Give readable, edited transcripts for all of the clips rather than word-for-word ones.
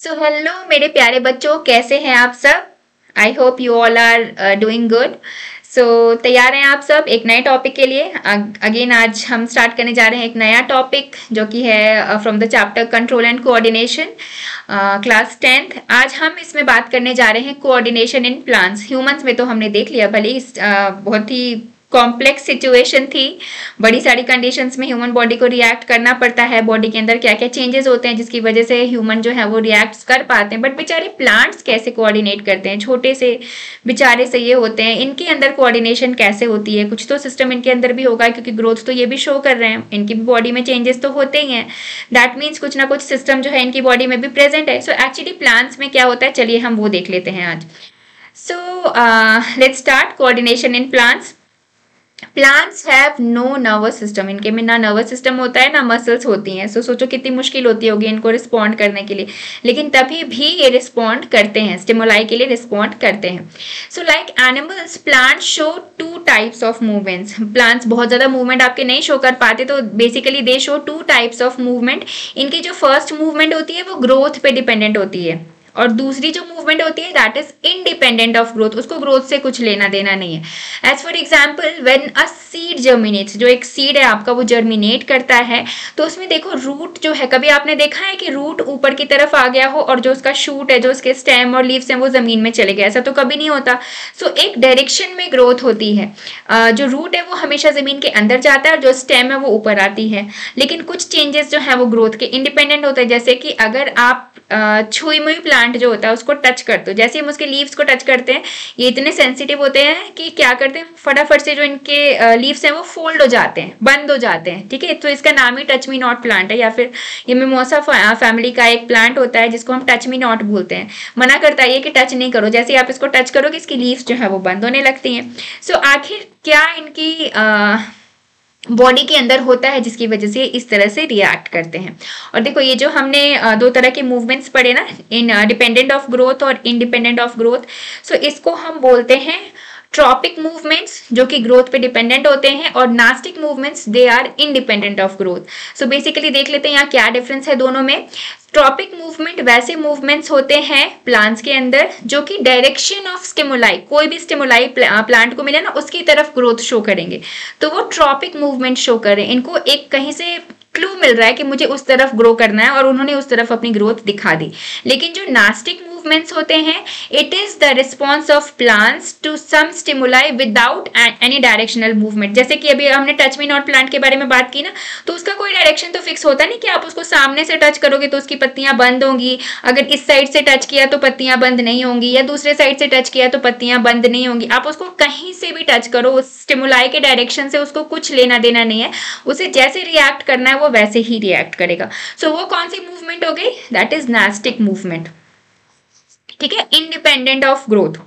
So hello मेरे प्यारे बच्चों, कैसे हैं आप सब। I hope you all are doing good. So तैयार हैं आप सब एक नए टॉपिक के लिए। अगेन आज हम स्टार्ट करने जा रहे हैं एक नया टॉपिक जो कि है from the chapter control and coordination, class 10th। आज हम इसमें बात करने जा रहे हैं कोऑर्डिनेशन इन प्लांट्स। ह्यूमंस में तो हमने देख लिया, भले बहुत ही कॉम्प्लेक्स सिचुएशन थी, बड़ी सारी कंडीशंस में ह्यूमन बॉडी को रिएक्ट करना पड़ता है, बॉडी के अंदर क्या क्या चेंजेस होते हैं जिसकी वजह से ह्यूमन जो है वो रिएक्ट कर पाते हैं। बट बेचारे प्लांट्स कैसे कोऑर्डिनेट करते हैं, छोटे से बेचारे से ये होते हैं, इनके अंदर कोऑर्डिनेशन कैसे होती है। कुछ तो सिस्टम इनके अंदर भी होगा क्योंकि ग्रोथ तो ये भी शो कर रहे हैं, इनकी भी बॉडी में चेंजेस तो होते ही हैं। दैट मीन्स कुछ ना कुछ सिस्टम जो है इनकी बॉडी में भी प्रेजेंट है। सो एक्चुअली प्लांट्स में क्या होता है, चलिए हम वो देख लेते हैं आज। So let's start coordination in plants. Plants have no nervous system, इनके में ना नर्वस सिस्टम होता है ना मसल्स होती हैं। सो सोचो कितनी मुश्किल होती होगी इनको रिस्पॉन्ड करने के लिए, लेकिन तभी भी ये रिस्पॉन्ड करते हैं, स्टिमुलाई के लिए रिस्पॉन्ड करते हैं। So like animals, plants show two types of movements. Plants बहुत ज़्यादा मूवमेंट आपके नहीं शो कर पाते, तो basically they show two types of movement. इनकी जो फर्स्ट मूवमेंट होती है वो ग्रोथ पे डिपेंडेंट होती है, और दूसरी जो मूवमेंट होती है that is independent of growth, उसको ग्रोथ से कुछ लेना देना नहीं है। As for example when a seed germinates, जो एक सीड है आपका वो जर्मिनेट करता है, तो उसमें देखो रूट जो है, कभी आपने देखा है कि रूट ऊपर की तरफ आ गया हो और जो उसका शूट है, जो उसके स्टेम और लीव्स हैं वो जमीन में चले गए, ऐसा तो कभी नहीं होता। सो एक डायरेक्शन में ग्रोथ होती है। जो रूट है वो हमेशा जमीन के अंदर जाता है और जो स्टेम है वो ऊपर आती है। लेकिन कुछ चेंजेस जो है वो ग्रोथ के इंडिपेंडेंट होते हैं, जैसे कि अगर आप छुई मुई प्लांट जो होता है उसको टच करते हो, जैसे हम उसके लीव्स को टच करते हैं, ये इतने सेंसिटिव होते हैं कि क्या करते हैं, फटाफट से जो इनके लीव्स हैं वो फोल्ड हो जाते हैं, बंद हो जाते हैं। ठीक है, तो इसका नाम ही टच मी नॉट प्लांट है। या फिर ये मिमोसा फैमिली का एक प्लांट होता है जिसको हम टच मी नॉट बोलते हैं, मना करता है ये कि टच नहीं करो, जैसे आप इसको टच करोगे इसकी लीव्स जो है वो बंद होने लगती हैं। सो आखिर क्या इनकी बॉडी के अंदर होता है जिसकी वजह से इस तरह से रिएक्ट करते हैं। और देखो ये जो हमने दो तरह के मूवमेंट्स पढ़े ना, इन डिपेंडेंट ऑफ ग्रोथ और इंडिपेंडेंट ऑफ ग्रोथ, सो इसको हम बोलते हैं ट्रॉपिक मूवमेंट्स जो कि ग्रोथ पे डिपेंडेंट होते हैं, और nastic movements they are independent of growth. So basically देख लेते हैं यहाँ क्या डिफरेंस है दोनों में। ट्रॉपिक मूवमेंट वैसे मूवमेंट्स होते हैं प्लांट्स के अंदर जो कि डायरेक्शन ऑफ स्टिमुलाई, कोई भी स्टिमुलाई प्लांट को मिले ना उसकी तरफ ग्रोथ शो करेंगे, तो वो ट्रॉपिक मूवमेंट शो करें। इनको एक कहीं से क्लू मिल रहा है कि मुझे उस तरफ ग्रो करना है और उन्होंने उस तरफ अपनी ग्रोथ दिखा दी। लेकिन जो नास्टिक मूवमेंट्स होते हैं, it is the response of plants to some stimuli without any directional movement. जैसे कि अभी हमने टच मी नॉट प्लांट के बारे में बात की ना, तो उसका कोई डायरेक्शन तो फिक्स होता नहीं कि आप उसको सामने से टच करोगे तो उसकी पत्तियां बंद होंगी, अगर इस साइड से टच किया तो पत्तियां बंद नहीं होंगी, या दूसरे साइड से टच किया तो पत्तियां बंद नहीं होंगी। आप उसको कहीं से भी टच करो, उस स्टिमुलाई के डायरेक्शन से उसको कुछ लेना देना नहीं है, उसे जैसे रिएक्ट करना है वो वैसे ही रिएक्ट करेगा। सो वो कौन सी मूवमेंट हो गई, दैट इज नास्टिक मूवमेंट। ठीक है, इंडिपेंडेंट ऑफ ग्रोथ।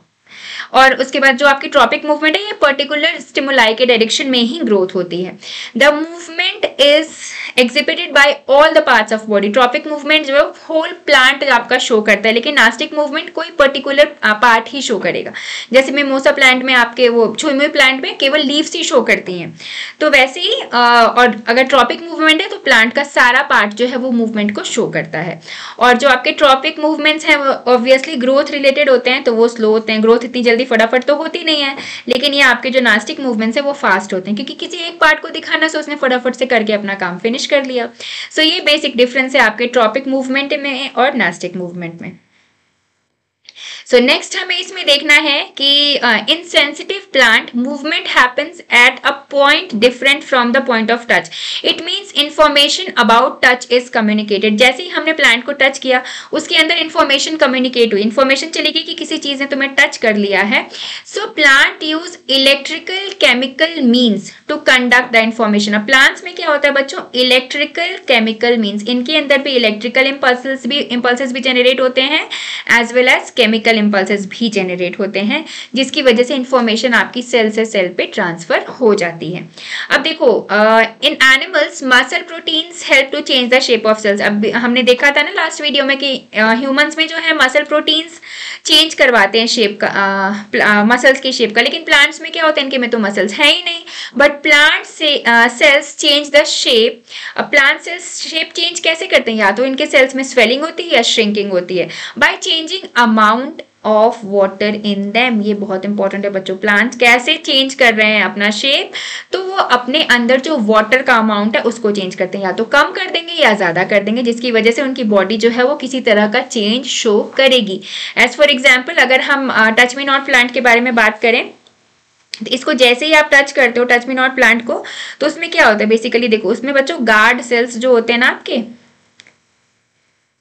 और उसके बाद जो आपकी ट्रॉपिक मूवमेंट है, ये पर्टिकुलर स्टिमुलाई के डायरेक्शन में ही ग्रोथ होती है। The movement is exhibited by all the parts of body. Tropic movement जो है होल प्लांट आपका शो करता है, लेकिन नास्टिक मूवमेंट कोई पर्टिकुलर पार्ट ही शो करेगा। जैसे मिमोसा प्लांट में आपके वो छुई मुई प्लांट में केवल लीव्स ही शो करती हैं, तो वैसे ही और अगर ट्रॉपिक मूवमेंट है तो प्लांट का सारा पार्ट जो है वो मूवमेंट को शो करता है। और जो आपके ट्रॉपिक मूवमेंट्स हैं वो ऑब्वियसली ग्रोथ रिलेटेड होते हैं, तो वो स्लो होते हैं, ग्रोथ इतनी जल्दी फटाफट तो होती नहीं है। लेकिन ये आपके जो नास्टिक मूवमेंट्स है वो फास्ट होते हैं, क्योंकि किसी एक पार्ट को दिखाना से उसने फटाफट से करके अपना काम फिनिश कर लिया। सो ये बेसिक डिफरेंस है आपके ट्रॉपिक मूवमेंट में और नास्टिक मूवमेंट में। सो नेक्स्ट हमें इसमें देखना है कि in sensitive plant movement happens at a point different from the point of touch. It means information about touch is communicated. जैसे ही हमने प्लांट को टच किया उसके अंदर इंफॉर्मेशन कम्युनिकेट हुई, इंफॉर्मेशन चली गई कि किसी चीज ने तुम्हें टच कर लिया है। So plant use electrical chemical means to conduct the information. अब प्लांट्स में क्या होता है बच्चों, इलेक्ट्रिकल केमिकल मीन्स, इनके अंदर भी इलेक्ट्रिकल इम्पल्सेस भी जनरेट होते हैं as well as chemical electrical impulses भी जनरेट होते हैं, जिसकी वजह से इंफॉर्मेशन आपकी सेल से सेल पे ट्रांसफर हो जाती है। अब देखो, in animals muscle proteins help to change the shape of cells. अब हमने देखा था ना लास्ट वीडियो में कि ह्यूमंस में जो है मसल प्रोटीन्स चेंज करवाते हैं शेप का, मसल्स की शेप का, लेकिन प्लांट्स में क्या होता है, इनके में तो मसल्स है ही नहीं, बट प्लांट से cells change the shape. Plant cells shape change कैसे करते हैं, या तो इनके सेल्स में स्वेलिंग होती है या श्रिंकिंग होती है, by changing amount of water in them. ये बहुत इंपॉर्टेंट है बच्चों, प्लांट्स कैसे चेंज कर रहे हैं अपना शेप, तो वो अपने अंदर जो वाटर का अमाउंट है उसको चेंज करते हैं, या तो कम कर देंगे या ज्यादा कर देंगे, जिसकी वजह से उनकी बॉडी जो है वो किसी तरह का चेंज शो करेगी। एज फॉर एग्जाम्पल, अगर हम टच मी नॉट प्लांट के बारे में बात करें, तो इसको जैसे ही आप टच करते हो टच मी नॉट प्लांट को, तो उसमें क्या होता है बेसिकली, देखो उसमें बच्चों गार्ड सेल्स जो होते हैं ना, आपके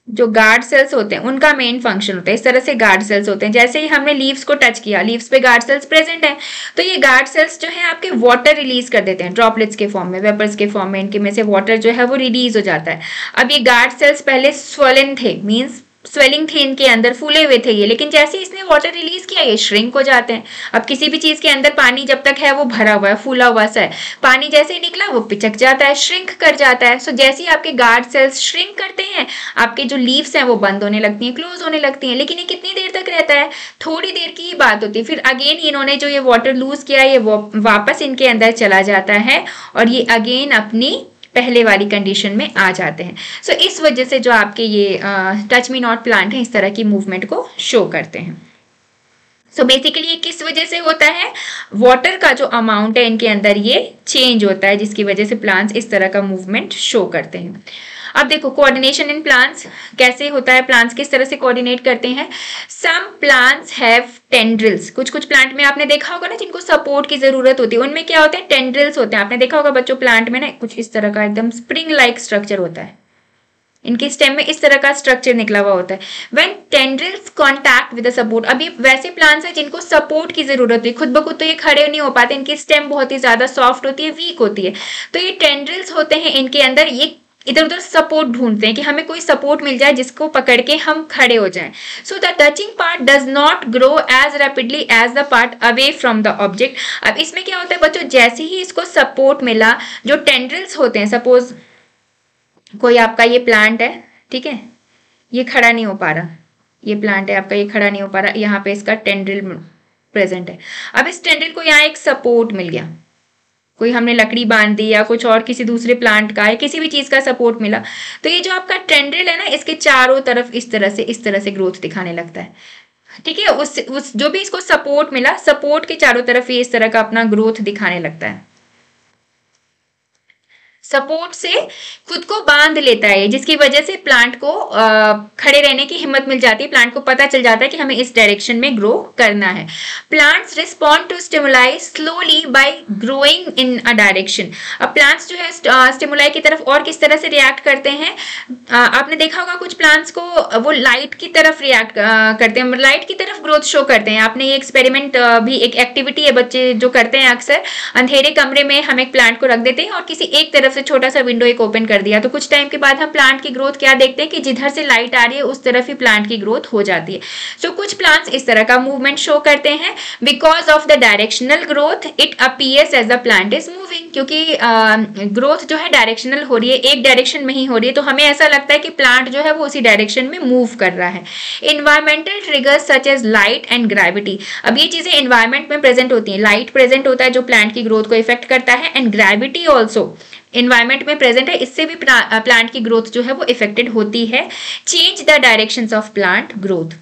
जो गार्ड सेल्स होते हैं उनका मेन फंक्शन होता है, इस तरह से गार्ड सेल्स होते हैं। जैसे ही हमने लीव्स को टच किया, लीव्स पे गार्ड सेल्स प्रेजेंट है, तो ये गार्ड सेल्स जो है आपके वाटर रिलीज कर देते हैं ड्रॉपलेट्स के फॉर्म में, वेपर्स के फॉर्म में, इनके में से वाटर जो है वो रिलीज हो जाता है। अब ये गार्ड सेल्स पहले स्वोलन थे, मीन्स स्वेलिंग थी इनके अंदर, फूले हुए थे ये, लेकिन जैसे इसने वाटर रिलीज किया ये श्रिंक हो जाते हैं। अब किसी भी चीज के अंदर पानी जब तक है वो भरा हुआ है, फूला हुआ सा है, पानी जैसे ही निकला वो पिचक जाता है, श्रिंक कर जाता है। सो जैसे ही आपके गार्ड सेल्स श्रिंक करते हैं, आपके जो लीव्स हैं वो बंद होने लगती हैं, क्लोज होने लगती हैं, लेकिन ये कितनी देर तक रहता है, थोड़ी देर की ही बात होती है। फिर अगेन इन्होंने जो ये वाटर लूज किया ये वापस इनके अंदर चला जाता है और ये अगेन अपनी पहले वाली कंडीशन में आ जाते हैं। सो इस वजह से जो आपके ये टच मी नॉट प्लांट है इस तरह की मूवमेंट को शो करते हैं। सो बेसिकली ये किस वजह से होता है, वाटर का जो अमाउंट है इनके अंदर ये चेंज होता है, जिसकी वजह से प्लांट्स इस तरह का मूवमेंट शो करते हैं। अब देखो कोऑर्डिनेशन इन प्लांट्स कैसे होता है, प्लांट्स किस तरह से कोऑर्डिनेट करते हैं। सम प्लांट्स हैव टेंड्रिल्स, कुछ कुछ प्लांट में आपने देखा होगा ना जिनको सपोर्ट की जरूरत होती है, उनमें क्या होते हैं, टेंड्रिल्स होते हैं। आपने देखा होगा बच्चों प्लांट में ना कुछ इस तरह का एकदम स्प्रिंग लाइक स्ट्रक्चर होता है, इनके स्टेम में इस तरह का स्ट्रक्चर निकला हुआ होता है। When tendrils contact with the support, अभी वैसे प्लांट्स हैं जिनको सपोर्ट की जरूरत है, खुद ब खुद तो ये खड़े नहीं हो पाते, इनकी स्टेम बहुत ही ज्यादा सॉफ्ट होती है, वीक होती है, तो ये टेंड्रिल्स होते हैं इनके अंदर, ये इधर उधर सपोर्ट ढूंढते हैं कि हमें कोई सपोर्ट मिल जाए जिसको पकड़ के हम खड़े हो जाएं। So the touching part does not grow as rapidly as the part away from the object. अब इसमें क्या होता है बच्चों, जैसे ही इसको सपोर्ट मिला, जो टेंड्रिल्स होते हैं, सपोज कोई आपका ये प्लांट है, ठीक है, ये खड़ा नहीं हो पा रहा, ये प्लांट है आपका, ये खड़ा नहीं हो पा रहा, यहाँ पे इसका टेंड्रिल प्रेजेंट है। अब इस टेंड्रिल को यहाँ एक सपोर्ट मिल गया, कोई हमने लकड़ी बांध दी या कुछ और किसी दूसरे प्लांट का या किसी भी चीज का सपोर्ट मिला, तो ये जो आपका टेंड्रिल है ना, इसके चारों तरफ इस तरह से ग्रोथ दिखाने लगता है, ठीक है। उस जो भी इसको सपोर्ट मिला, सपोर्ट के चारों तरफ ये इस तरह का अपना ग्रोथ दिखाने लगता है, सपोर्ट से खुद को बांध लेता है, जिसकी वजह से प्लांट को खड़े रहने की हिम्मत मिल जाती है, प्लांट को पता चल जाता है कि हमें इस डायरेक्शन में ग्रो करना है। Plants respond to stimuli slowly by growing in a direction. अब प्लांट्स जो है स्टिमुलाई की तरफ और किस तरह से रिएक्ट करते हैं, आपने देखा होगा कुछ प्लांट्स को वो लाइट की तरफ रिएक्ट करते हैं, लाइट की तरफ ग्रोथ शो करते हैं। आपने ये एक्सपेरिमेंट भी, एक एक्टिविटी है बच्चे जो करते हैं अक्सर, अंधेरे कमरे में हम एक प्लांट को रख देते हैं और किसी एक तरफ छोटा सा विंडो एक ओपन कर दिया, तो कुछ टाइम के बाद हम प्लांट की ग्रोथ क्या देखते हैं कि जिधर से लाइट आ रही है उस तरफ ही प्लांट की ग्रोथ हो जाती है। सो कुछ प्लांट्स इस तरह का मूवमेंट शो करते हैं। Because of the directional growth it appears as the plant is moving, क्योंकि ग्रोथ जो है डायरेक्शनल हो रही है, एक डायरेक्शन में ही हो रही है, तो हमें ऐसा लगता है कि प्लांट जो है वो उसी डायरेक्शन में मूव कर रहा है। Environmental triggers such as light and gravity, अब ये चीजें एनवायरमेंट में प्रेजेंट होती है, लाइट प्रेजेंट होता है जो प्लांट की ग्रोथ को इफेक्ट करता है, एंड ग्रेविटी ऑल्सो इन्वायरमेंट में प्रेजेंट है, इससे भी प्लांट की ग्रोथ जो है वो इफेक्टेड होती है। Change the directions of plant growth,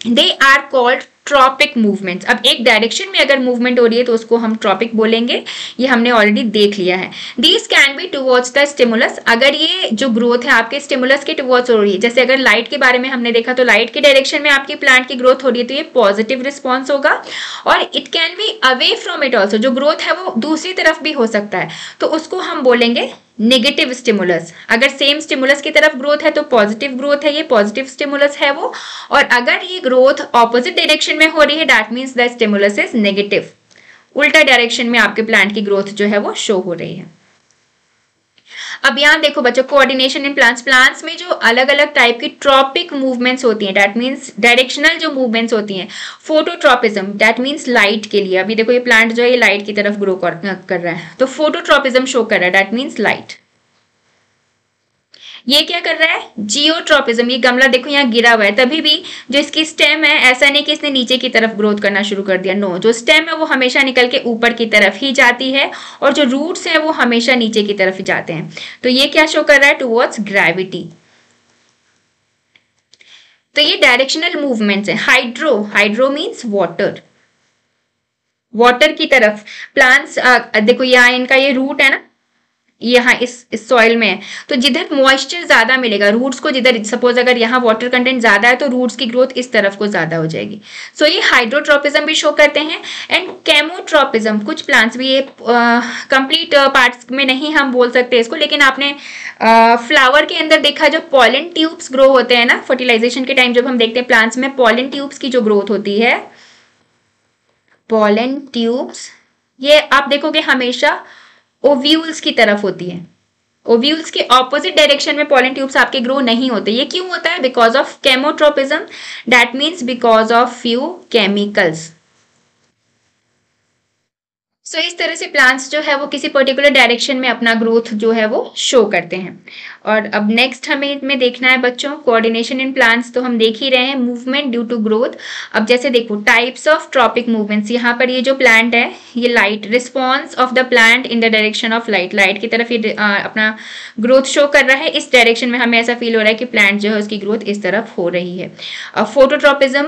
they are called tropic movements. अब एक डायरेक्शन में अगर मूवमेंट हो रही है तो उसको हम ट्रॉपिक बोलेंगे, ये हमने ऑलरेडी देख लिया है। These can be towards the stimulus, अगर ये जो ग्रोथ है आपके स्टिमुलस के टुवर्ड्स हो रही है, जैसे अगर लाइट के बारे में हमने देखा तो लाइट के डायरेक्शन में आपकी प्लांट की ग्रोथ हो रही है तो ये पॉजिटिव रिस्पॉन्स होगा, और it can be away from it also, जो ग्रोथ है वो दूसरी तरफ भी हो सकता है, तो उसको हम बोलेंगे नेगेटिव स्टिमुलस। अगर सेम स्टिमुलस की तरफ ग्रोथ है तो पॉजिटिव ग्रोथ है, ये पॉजिटिव स्टिमुलस है वो, और अगर ये ग्रोथ ऑपोजिट डायरेक्शन में हो रही है that means the stimulus is negative, उल्टा डायरेक्शन में आपके प्लांट की ग्रोथ जो है वो शो हो रही है। अब यहाँ देखो बच्चों, कोऑर्डिनेशन इन प्लांट्स, प्लांट्स में जो अलग अलग टाइप की ट्रॉपिक मूवमेंट्स होती हैं, दैट मीन्स डायरेक्शनल जो मूवमेंट्स होती हैं, फोटोट्रॉपिज्म दैट मीन्स लाइट के लिए, अभी देखो ये प्लांट जो है ये लाइट की तरफ ग्रो कर रहा है, तो फोटोट्रॉपिज्म शो कर रहा है, दैट मीन्स लाइट। ये क्या कर रहा है, जियोट्रॉपिज्म, ये गमला देखो यहाँ गिरा हुआ है, तभी भी जो इसकी स्टेम है ऐसा नहीं कि इसने नीचे की तरफ ग्रोथ करना शुरू कर दिया, नो, जो स्टेम है वो हमेशा निकल के ऊपर की तरफ ही जाती है और जो रूट्स हैं वो हमेशा नीचे की तरफ ही जाते हैं। तो ये क्या शो कर रहा है, टुवर्ड्स ग्रेविटी। तो ये डायरेक्शनल मूवमेंट्स है। Hydro, hydro means water, water की तरफ प्लांट्स, देखो यहाँ इनका ये रूट है ना, यहाँ इस सॉइल में है, तो जिधर मॉइस्चर ज्यादा मिलेगा रूट्स को, जिधर सपोज अगर यहाँ वाटर कंटेंट ज्यादा है तो रूट्स की ग्रोथ इस तरफ को ज्यादा हो जाएगी। सो ये हाइड्रोट्रोपिज्म भी शो करते हैं। एंड केमोट्रोपिज्म, कुछ प्लांट्स भी, ये कंप्लीट पार्ट्स में नहीं हम बोल सकते इसको, लेकिन आपने फ्लावर के अंदर देखा जो पॉलन ट्यूब्स ग्रो होते हैं ना, फर्टिलाइजेशन के टाइम जब हम देखते हैं प्लांट्स में पॉलन ट्यूब्स की जो ग्रोथ होती है, पॉलन ट्यूब्स, ये आप देखोगे हमेशा ओव्यूल्स की तरफ होती है। ओव्यूल्स के ऑपोजिट डायरेक्शन में पॉलन ट्यूब्स आपके ग्रो नहीं होते। ये क्यों होता है, because of chemotropism, that means because of few chemicals. So इस तरह से प्लांट्स जो है वो किसी पर्टिकुलर डायरेक्शन में अपना ग्रोथ जो है वो शो करते हैं। और अब नेक्स्ट हमें में देखना है बच्चों, कोऑर्डिनेशन इन प्लांट्स तो हम देख ही रहे हैं, मूवमेंट ड्यू टू ग्रोथ। अब जैसे देखो टाइप्स ऑफ ट्रॉपिक मूवमेंट्स, यहाँ पर ये जो प्लांट है ये light, response of the plant in the direction of light, light की तरफ ये अपना ग्रोथ शो कर रहा है, इस डायरेक्शन में हमें ऐसा फील हो रहा है कि प्लांट जो है उसकी ग्रोथ इस तरफ हो रही है। Phototropism,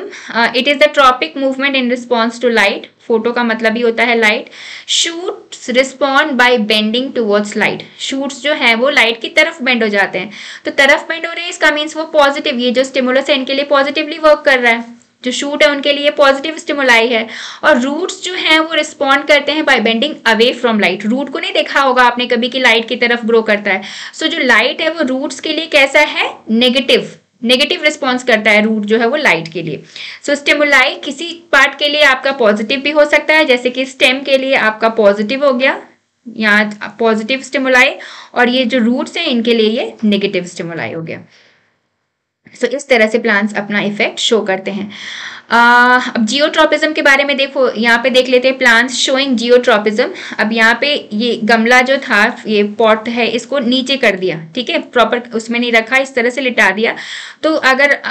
it is the tropic movement in response to light, photo का मतलब ही होता है light. Shoots respond by bending towards light, shoots जो है वो लाइट की तरफ बेंड हो जाते हैं, तो तरफ बेंड हो रहे हैं इसका मीन्स वो पॉजिटिव, ये जो स्टिमुलस है इनके लिए पॉजिटिवली वर्क कर रहा है, जो शूट है उनके लिए पॉजिटिव स्टिमुलाई है। और रूट्स जो हैं वो रिस्पॉन्ड करते हैं by bending away from light, root को नहीं देखा होगा आपने कभी कि लाइट की तरफ ग्रो करता है। सो जो लाइट है वो रूट्स के लिए कैसा है, नेगेटिव रिस्पॉन्स करता है रूट जो है वो लाइट के लिए। सो स्टिमुलाई किसी पार्ट के लिए आपका पॉजिटिव भी हो सकता है, जैसे कि स्टेम के लिए आपका पॉजिटिव हो गया, यहाँ पॉजिटिव स्टिमुलाई, और ये जो रूट्स हैं इनके लिए ये नेगेटिव स्टिमुलाई हो गया। सो इस तरह से प्लांट्स अपना इफेक्ट शो करते हैं। अब जियोट्रॉपिज्म के बारे में देखो, यहाँ पे देख लेते हैं प्लांट्स शोइंग जियोट्रॉपिज्म। अब यहाँ पे ये गमला जो था, ये पॉट है, इसको नीचे कर दिया, ठीक है, प्रॉपर उसमें नहीं रखा, इस तरह से लिटा दिया। तो अगर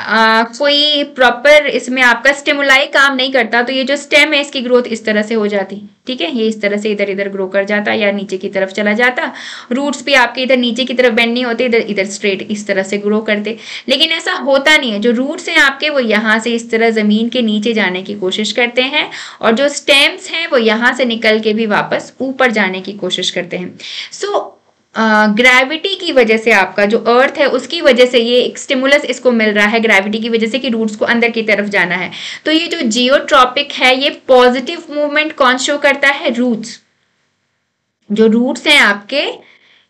कोई प्रॉपर इसमें आपका स्टिमुलाई काम नहीं करता तो ये जो स्टेम है इसकी ग्रोथ इस तरह से हो जाती, ठीक है, ये इस तरह से इधर इधर ग्रो कर जाता या नीचे की तरफ चला जाता। रूट्स भी आपके इधर नीचे की तरफ बेंड नहीं होते, इधर स्ट्रेट इस तरह से ग्रो करते, लेकिन ऐसा होता नहीं है। जो रूट्स हैं आपके वो यहाँ से इस तरह जमीन के नीचे जाने की कोशिश करते हैं, और जो स्टेम्स हैं वो यहाँ से निकल के भी वापस ऊपर जाने की कोशिश करते हैं। सो ग्रेविटी की वजह से आपका जो अर्थ है उसकी वजह से ये एक स्टिमुलस इसको मिल रहा है, ग्रेविटी की वजह से कि रूट्स को अंदर की तरफ जाना है। तो ये जो जियोट्रॉपिक है ये पॉजिटिव मूवमेंट कौन शो करता है, रूट्स। जो रूट्स हैं आपके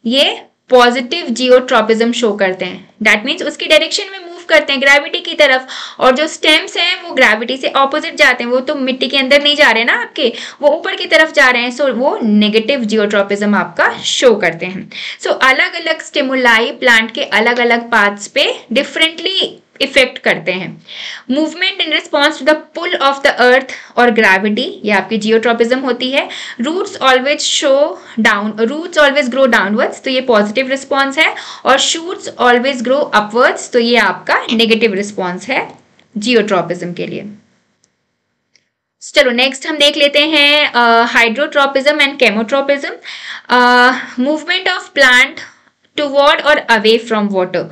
ये पॉजिटिव जियोट्रॉपिज्म शो करते हैं, दैट मीन्स उसकी डायरेक्शन में मूव करते हैं ग्रेविटी की तरफ। और जो स्टेम्स हैं वो ग्रेविटी से ऑपोजिट जाते हैं, वो तो मिट्टी के अंदर नहीं जा रहे ना आपके, वो ऊपर की तरफ जा रहे हैं। सो वो नेगेटिव जियोट्रॉपिज्म आपका शो करते हैं। सो अलग अलग स्टिमुलाई प्लांट के अलग अलग पार्ट्स पे डिफरेंटली इफेक्ट करते हैं। Movement in response to the pull of the earth और ग्रेविटी, ये आपकी जियोट्रॉपिज्म होती है। Roots always show down, roots always grow downwards, तो ये पॉजिटिव रिस्पॉन्स है। और शूट्स ऑलवेज ग्रो अपवर्ड्स, तो ये आपका नेगेटिव रिस्पॉन्स है जियोट्रॉपिज्म के लिए। चलो नेक्स्ट हम देख लेते हैं hydrotropism and chemotropism. Movement of plant toward और अवे फ्रॉम वाटर।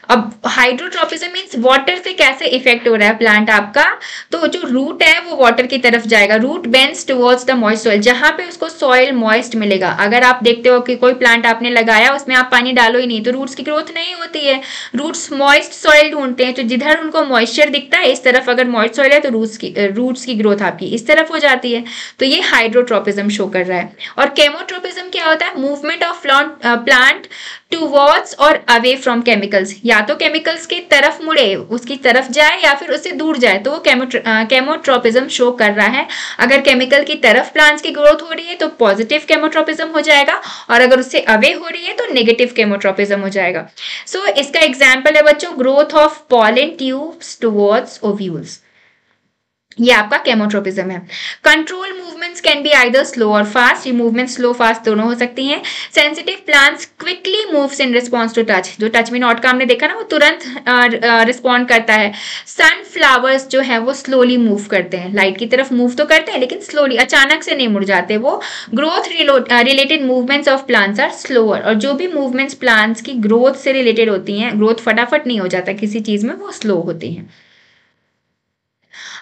अब हाइड्रोट्रॉपिज्म मीन्स वाटर से कैसे इफेक्ट हो रहा है प्लांट आपका, तो जो रूट है वो वाटर की तरफ जाएगा, root bends towards the moist soil, जहां पे उसको सॉइल मॉइस्ट मिलेगा। अगर आप देखते हो कि कोई प्लांट आपने लगाया उसमें आप पानी डालो ही नहीं तो रूट्स की ग्रोथ नहीं होती है। रूट्स मॉइस्ट सॉइल ढूंढते हैं, तो जिधर उनको मॉइस्चर दिखता है इस तरफ अगर मॉइस्ट सॉइल है तो रूट्स की ग्रोथ आपकी इस तरफ हो जाती है। तो ये हाइड्रोट्रॉपिज्म शो कर रहा है। और केमोट्रॉपिज्म क्या होता है, मूवमेंट ऑफ प्लांट टूवर्ड्स और अवे फ्रॉम केमिकल्स, या तो केमिकल्स की तरफ मुड़े, उसकी तरफ जाए या फिर उससे दूर जाए, तो वो केमोट्रोपिज्म शो कर रहा है। अगर केमिकल की तरफ प्लांट्स की ग्रोथ हो रही है तो पॉजिटिव केमोट्रोपिज्म हो जाएगा, और अगर उससे अवे हो रही है तो नेगेटिव केमोट्रोपिज्म हो जाएगा। सो इसका एग्जाम्पल है बच्चों growth of pollen tubes towards ovules, ये आपका केमोट्रोपिज्म है। Control movements can be either slow or fast, ये मूवमेंट स्लो फास्ट दोनों हो सकती हैं। Sensitive plants quickly moves in response to touch, जो टच मी नॉट का हमने देखा ना, वो तुरंत रिस्पॉन्ड करता है। सनफ्लावर्स जो है वो स्लोली मूव करते हैं, लाइट की तरफ मूव तो करते हैं लेकिन स्लोली, अचानक से नहीं मुड़ जाते वो। Growth related movements of plants are slower, और जो भी मूवमेंट्स प्लांट्स की ग्रोथ से रिलेटेड होती हैं, ग्रोथ फटाफट नहीं हो जाता किसी चीज में, वो स्लो होती हैं।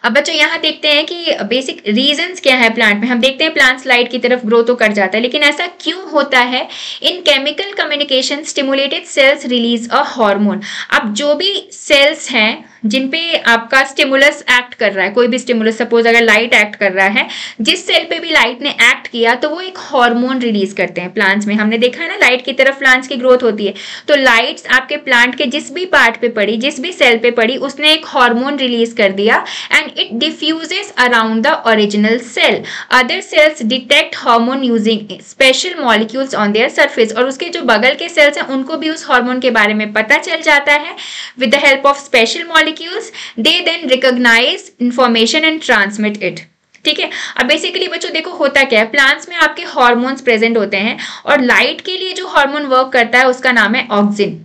अब बच्चों यहाँ देखते हैं कि बेसिक रीजंस क्या है प्लांट में। हम देखते हैं प्लांट्स लाइट की तरफ ग्रो तो कर जाता है, लेकिन ऐसा क्यों होता है? In chemical communication stimulated cells release a hormone. अब जो भी सेल्स हैं जिन पे आपका स्टिमुलस एक्ट कर रहा है, कोई भी स्टिमुलस, सपोज अगर लाइट एक्ट कर रहा है, जिस सेल पे भी लाइट ने एक्ट किया तो वो एक हार्मोन रिलीज करते हैं प्लांट्स में। हमने देखा है ना, लाइट की तरफ प्लांट्स की ग्रोथ होती है, तो लाइट्स आपके प्लांट के जिस भी पार्ट पे पड़ी, जिस भी सेल पे पड़ी, उसने एक हार्मोन रिलीज कर दिया and it diffuses around the original cell. Other cells detect hormone using special molecules on their surface, और उसके जो बगल के सेल्स हैं उनको भी उस हार्मोन के बारे में पता चल जाता है। With the help of special molecules, they then recognize information and transmit it। ठीक है, अब बेसिकली बच्चों देखो होता क्या है, प्लांट्स में आपके हार्मोन्स प्रेजेंट होते हैं, और लाइट के लिए जो हार्मोन वर्क करता है उसका नाम है ऑक्सिन।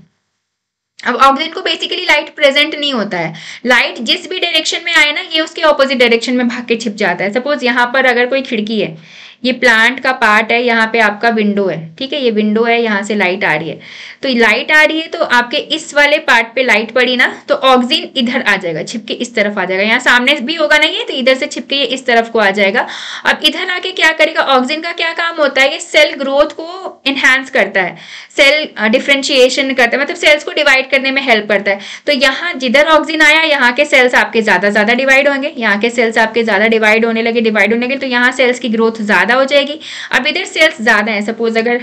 अब ऑक्सिन को बेसिकली लाइट प्रेजेंट नहीं होता है, लाइट जिस भी डायरेक्शन में आए ना, ये उसके ऑपोजिट डायरेक्शन में भाग के छिप जाता है। सपोज यहाँ पर अगर कोई खिड़की है, ये प्लांट का पार्ट है, यहाँ पे आपका विंडो है, ठीक है, ये विंडो है, यहाँ से लाइट आ रही है, तो लाइट आ रही है तो आपके इस वाले पार्ट पे लाइट पड़ी ना, तो ऑक्सिन इधर आ जाएगा, छिपके इस तरफ आ जाएगा। यहाँ सामने भी होगा नहीं है तो इधर से छिपके ये इस तरफ को आ जाएगा। अब इधर आके क्या करेगा, ऑक्सिन का क्या काम होता है, ये सेल ग्रोथ को इनहेंस करता है, सेल डिफरेंशिएशन करता है, मतलब सेल्स को डिवाइड करने में हेल्प करता है। तो यहाँ जिधर ऑक्सिन आया, यहाँ के सेल्स आपके ज्यादा डिवाइड होंगे, यहाँ के सेल्स आपके ज्यादा डिवाइड होने लगे, तो यहाँ सेल्स की ग्रोथ ज्यादा हो जाएगी। अब इधर सेल्स ज्यादा है, सपोज अगर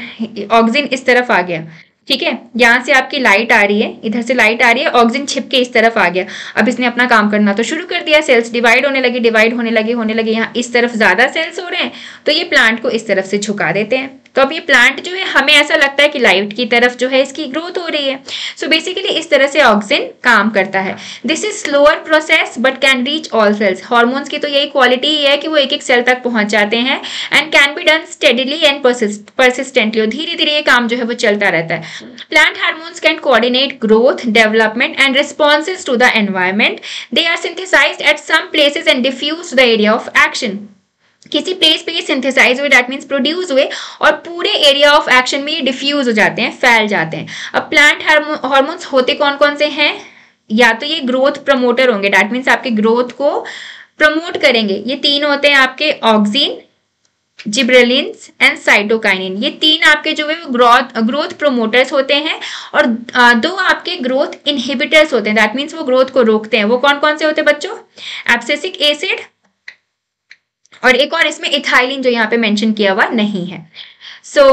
ऑक्सिन इस तरफ आ गया, ठीक है, यहाँ से आपकी लाइट आ रही है, इधर से लाइट आ रही है, ऑक्सिन छिप के इस तरफ आ गया, अब इसने अपना काम करना तो शुरू कर दिया, सेल्स डिवाइड होने लगे, यहाँ इस तरफ ज्यादा सेल्स हो रहे हैं, तो ये प्लांट को इस तरफ से झुका देते हैं। तो अब ये प्लांट जो है, हमें ऐसा लगता है कि लाइट की तरफ जो है इसकी ग्रोथ हो रही है। सो बेसिकली इस तरह से ऑक्सिन काम करता है। This is slower process but can reach all cells. Hormones की तो यही क्वालिटी ही है कि वो एक एक सेल तक पहुंच जाते हैं, and can be done steadily and persistently. धीरे धीरे ये काम जो है वो चलता रहता है। Plant hormones can coordinate growth, development and responses to the environment. They are synthesised at some places and diffuse to the area of action. किसी प्लेस पे ये सिंथेसाइज हुए, दैट मीन्स प्रोड्यूस हुए, और पूरे एरिया ऑफ एक्शन में ये diffuse हो जाते हैं, फैल जाते हैं। अब प्लांट हार्मोन्स होते कौन कौन से हैं? या तो ये ग्रोथ प्रमोटर होंगे, दैट मीन्स आपके ग्रोथ को प्रमोट करेंगे। ये तीन होते हैं आपके, ऑक्सिन, जिब्रेलिन्स एंड साइटोकाइनिन। ये तीन आपके जो है ग्रोथ प्रमोटर्स होते हैं, और दो आपके ग्रोथ इनहिबिटर्स होते हैं, दैट मीन्स वो ग्रोथ को रोकते हैं। वो कौन कौन से होते हैं बच्चों? एब्सिसिक एसिड, और एक और इसमें इथाइलिन जो यहाँ पे मेंशन किया हुआ नहीं है। सो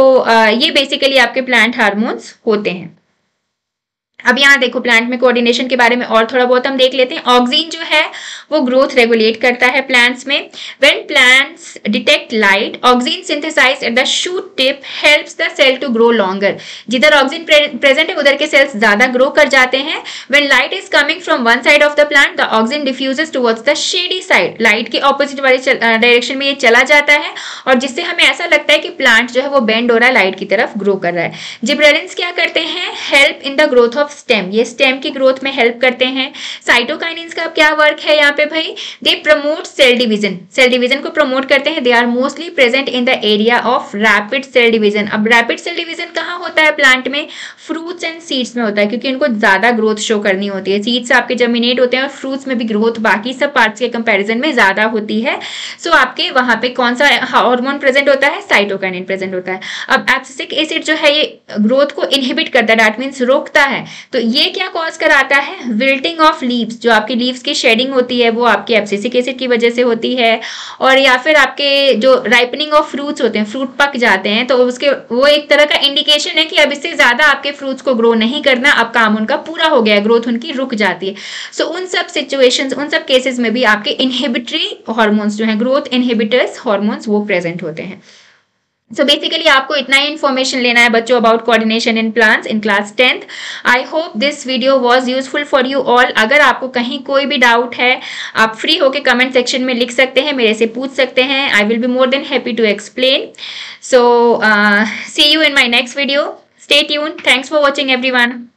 ये बेसिकली आपके प्लांट हार्मोन्स होते हैं। अब यहाँ देखो प्लांट में कोऑर्डिनेशन के बारे में और थोड़ा बहुत हम देख लेते हैं। ऑक्सिन जो है वो ग्रोथ रेगुलेट करता है प्लांट्स में। When plants detect light, auxin synthesised at the shoot tip helps the cell to grow longer. जिधर ऑक्सिन प्रेजेंट है उधर के सेल्स ज्यादा ग्रो कर जाते हैं। When light is coming from one side of the plant, the auxin diffuses towards the shady side. Light के opposite वाली डायरेक्शन में ये चला जाता है, और जिससे हमें ऐसा लगता है कि प्लांट जो है वो बेंड हो रहा है, लाइट की तरफ ग्रो कर रहा है। जिब्रेलिन्स क्या करते हैं? Help in the growth of stem. ये स्टेम की ग्रोथ में हेल्प करते हैं। साइटोकाइनिन्स का क्या वर्क है यहाँ पे भाई? They promote cell division. Cell division को प्रमोट करते हैं। They are mostly present in the area of rapid cell division. अब रैपिड सेल डिवीजन कहाँ होता है प्लांट में? फ्रूट्स एंड सीड्स में होता है, क्योंकि इनको ज्यादा ग्रोथ शो करनी होती है। सीड्स आपके जर्मिनेट होते हैं, और फ्रूट्स में भी ग्रोथ बाकी सब पार्ट्स के कंपैरिजन में ज्यादा होती है। सो आपके वहां पे कौन सा हार्मोन प्रेजेंट होता है? साइटोकाइनिन प्रेजेंट होता है। अब एब्सिसिक एसिड जो है ये ग्रोथ को इनहिबिट करता है, दैट मीन्स रोकता है। तो ये क्या कॉज कराता है, विल्टिंग ऑफ लीव्स, जो आपकी लीव्स की शेडिंग होती है वो आपके एब्सिसिक एसिड की वजह से होती है, और या फिर आपके जो राइपनिंग ऑफ फ्रूट्स होते हैं, फ्रूट पक जाते हैं, तो उसके वो एक तरह का इंडिकेशन है कि अब इससे ज्यादा आपके फ्रूट्स को ग्रो नहीं करना, अब काम उनका पूरा हो गया, ग्रोथ उनकी रुक जाती है। सो उन सब सिचुएशंस, उन सब केसेस में भी आपके इनहिबिटरी हार्मोन्स जो हैं, ग्रोथ इनहिबिटर्स हार्मोन्स, वो प्रेजेंट होते हैं। सो बेसिकली आपको इतना ही इन्फॉर्मेशन लेना है बच्चों about coordination in plants in class 10th। I hope this video was useful for you all. अगर आपको कहीं कोई भी डाउट है, आप फ्री होके कमेंट सेक्शन में लिख सकते हैं, मेरे से पूछ सकते हैं। I will be more than happy to explain. So see you in my next video. Stay tuned. Thanks for watching everyone.